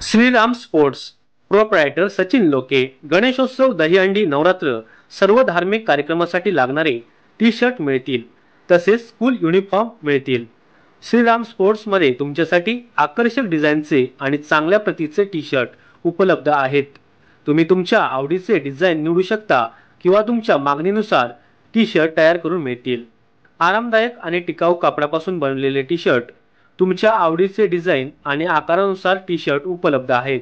Shriram sports proprietor Sachin लोके। गणेशोत्सव, दहीहंडी, नवरात्र सर्व धार्मिक कार्यक्रमासाठी लागणारे टी शर्ट मिळतील, तसेच स्कूल युनिफॉर्म मिळतील। श्रीराम स्पोर्ट्स मध्ये तुमच्यासाठी आकर्षक डिझाईनचे आणि चांगल्या प्रतीचे टी शर्ट उपलब्ध आहेत। तुम्ही तुमच्या आवडीचे डिझाईन निवडू शकता किंवा तुमच्या मागणीनुसार टी शर्ट तयार करून मिळतील। आरामदायक आणि टिकाऊ कापडापासून बनवलेले टी शर्ट, तुमच्या आवडीचे डिझाईन आणि आकारानुसार टी शर्ट उपलब्ध आहेत।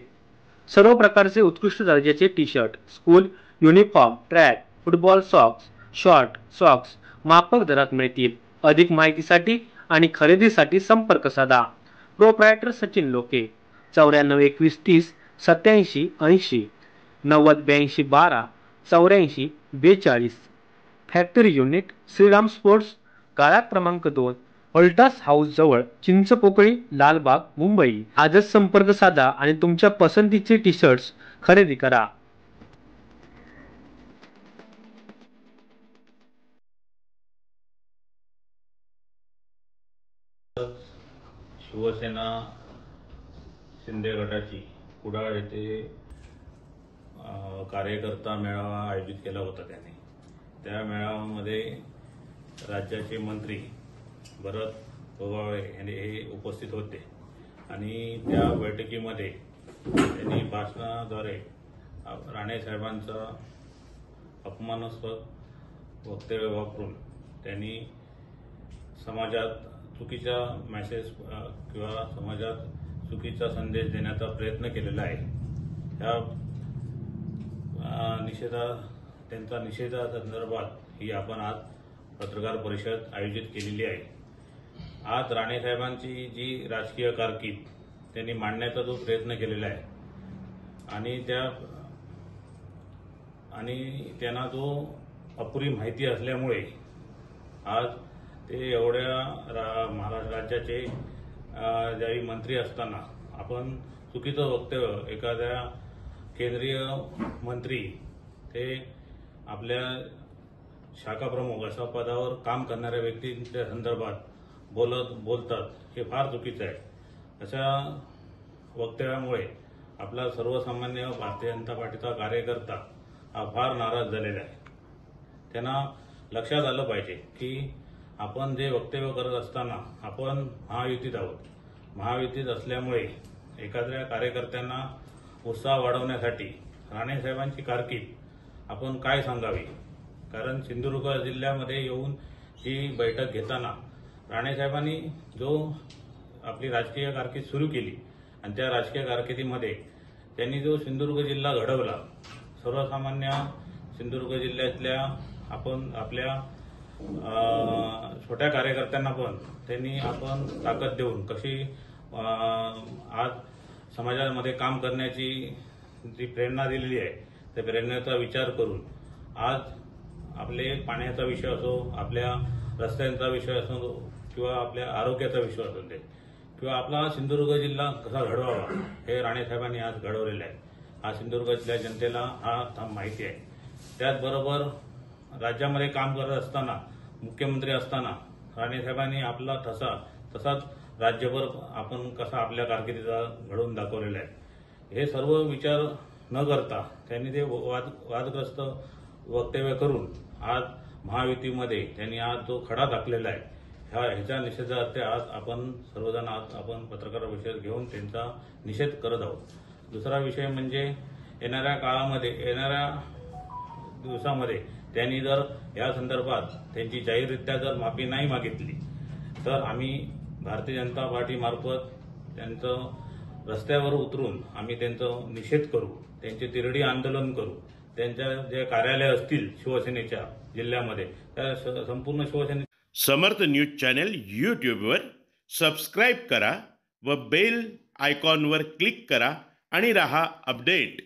सर्व प्रकारचे उत्कृष्ट दर्जाचे T shirt, school uniform, track, football socks, short socks माफक दरात मिळतील। अधिक माहितीसाठी आणि खरेदीसाठी संपर्क साधा। प्रोप्रायटर सचिन लोके, 94 21 30 87 80, 90 82 12 84 42। फॅक्टरी युनिट, श्रीराम स्पोर्ट्स, गाळा क्रमांक 2, पलटास हाऊस जवळ, चिंचपोकळी, लालबाग, मुंबई। आजच संपर्क साधा आणि तुमच्या पसंतीचे टी शर्ट्स खरेदी करा। शिवसेना शिंदे गटाची कुडाळ येथे कार्यकर्ता मेळावा आयोजित केला होता। त्या मेळाव्यामध्ये राज्याचे मंत्री भरत गोगावळे हे उपस्थित होते आणि त्या बैठकीमध्ये त्यांनी भाषणाद्वारे राणे साहेबांचा अपमानास्पद वक्तव्य वापरून त्यांनी समाजात चुकीचा मेसेज किंवा समाजात चुकीचा संदेश देण्याचा प्रयत्न केलेला आहे। त्यांचा निषेधासंदर्भात ही आपण आज पत्रकार परिषद आयोजित केलेली आहे। आज राणे साहेबांची जी राजकीय कारकीर्द त्यांनी मांडण्याचा जो प्रयत्न केलेला आहे आणि त्यांना जो अपुरी माहिती असल्यामुळे आज ते एवढ्या महाराष्ट्र राज्याचे ज्यावेळी मंत्री असताना आपण चुकीचं वक्तव्य एखाद्या केंद्रीय मंत्री ते आपल्या शाखा प्रमुख अशा पदावर काम करणाऱ्या व्यक्तींच्या संदर्भात बोलतात हे फार चुकीचं आहे। अशा वक्तव्यामुळे आपला सर्वसामान्य भारतीय जनता पार्टीचा कार्यकर्ता हा फार नाराज झालेला आहे। त्यांना लक्षात आलं पाहिजे की आपण जे वक्तव्य करत असताना आपण महायुतीत आहोत। महायुतीत असल्यामुळे एखाद्या कार्यकर्त्यांना उत्साह वाढवण्यासाठी राणे साहेबांची कारकीर्द आपण काय सांगावी, कारण सिंधुदुर्ग जिल्ह्यामध्ये येऊन ही बैठक घेताना राणे साहेबांनी जो आपली राजकीय कारकीर्द सुरू केली आणि त्या राजकीय कारकिर्दीमध्ये त्यांनी जो सिंधुदुर्ग जिल्हा घडवला, सर्वसामान्य सिंधुदुर्ग जिल्ह्यातल्या आपण आपल्या छोट्या कार्यकर्त्यांना पण त्यांनी आपण ताकद देऊन कशी आज समाजामध्ये काम करण्याची जी प्रेरणा दिलेली आहे, त्या प्रेरणेचा विचार करून आज आपले पाण्याचा विषय असो, आपल्या रस्त्यांचा विषय असो किंवा आपल्या आरोग्याचा विषय असो दे किंवा आपला सिंधुदुर्ग जिल्हा कसा घडवावा हे राणे साहेबांनी आज घडवलेलं आहे। हा सिंधुदुर्गातल्या जनतेला हा माहिती आहे। त्याचबरोबर राज्यामध्ये काम करत असताना, मुख्यमंत्री असताना राणे साहेबांनी आपला तसाच राज्यभर आपण कसा आपल्या कारकिर्दीचा घडवून दाखवलेला आहे। हे सर्व विचार न करता त्यांनी ते वादग्रस्त वक्तव्य करून आज महायुतीमध्ये त्यांनी आज जो खडा टाकलेला आहे, ह्याच्या निषेधार्थ आज आपण सर्वजण आपण पत्रकार परिषद घेऊन त्यांचा निषेध करत आहोत। दुसरा विषय म्हणजे येणाऱ्या दिवसामध्ये त्यांनी जर या संदर्भात त्यांची जाहीररित्या जर माफी नाही मागितली तर आम्ही भारतीय जनता पार्टी मार्फत त्यांचं रस्त्यावर उतरून आम्ही त्यांचा निषेध करू, त्यांचे तिरडी आंदोलन करू। त्यांच्या जे कार्यालय असतील शिवसेनेच्या जिल्ह्यामध्ये त्या संपूर्ण शिवसेने समर्थ न्यूज चॅनल यूट्यूबवर सबस्क्राईब करा व बेल आयकॉनवर क्लिक करा आणि रहा अपडेट।